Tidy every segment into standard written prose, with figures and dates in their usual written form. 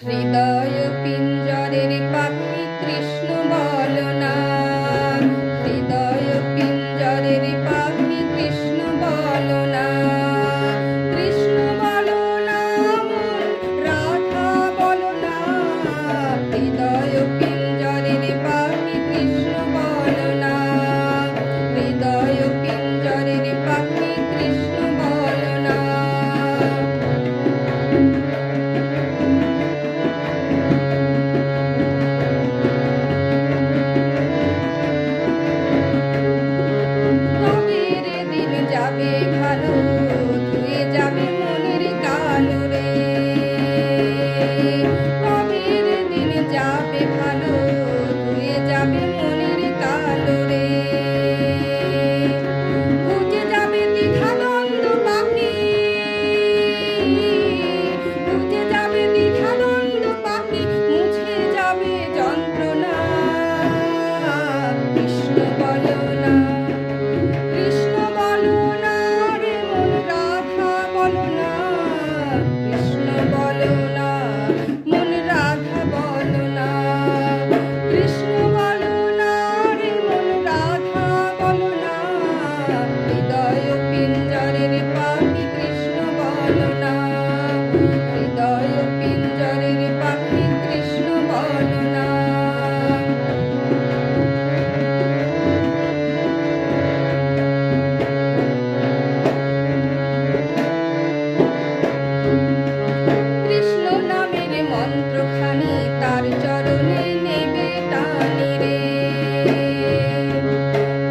হৃদয় পিঞ্জরের পাখি কৃষ্ণ বলো না, হৃদয় পিঞ্জরের পাখি কৃষ্ণ বলো না, কৃষ্ণ বলো না, মন রাধা বলো না, হৃদয় পিঞ্জরের পাখি কৃষ্ণ বলো না, হৃদয় পিঞ্জরের পাখি কৃষ্ণ বলো না। যাবে ভালো ধুয়ে যাবে মনের কালো রে, কবের দিন যাবে ভালো ধুয়ে যাবে মনের কালো রে, বুঝে যাবে দ্বিধাদ্বন্দ্ব পাখি, বুঝে যাবে দ্বিধাদ্বন্দ্ব পাখি, মুছে যাবে যন্ত্রণা, কৃষ্ণ বলো না, কৃষ্ণ বলো না রে মন রাধা বলো না, কৃষ্ণ বলো না, মন রাধা বলো না, কৃষ্ণ বলো না রে মন রাধা বলো না, হৃদয় পিঞ্জরের পাখি কৃষ্ণ বলো না, হৃদয় পিঞ্জরের পাখি কৃষ্ণ বলো না। কৃষ্ণ নামের মন্ত্রখানি তার চরণে নেবে টানি রে,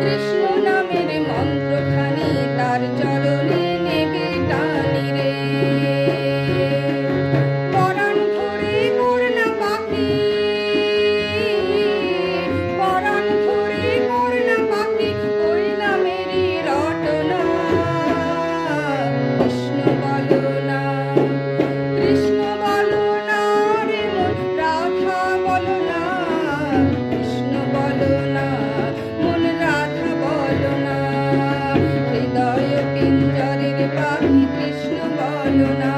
কৃষ্ণ নামের মন্ত্রখানি তার চরণে নেবে টানি রে, পরাণ ধরে মোর না পাখি, পরাণ ধরে মোর না পাখি, ওই নামেরই রটনা, কৃষ্ণ বলো না, কৃষ্ণ বলো না রে মন রাধা বলো না, কৃষ্ণ বলো না, মন রাধা বলো না, হৃদয় পিঞ্জরের পাখি কৃষ্ণ বলো না।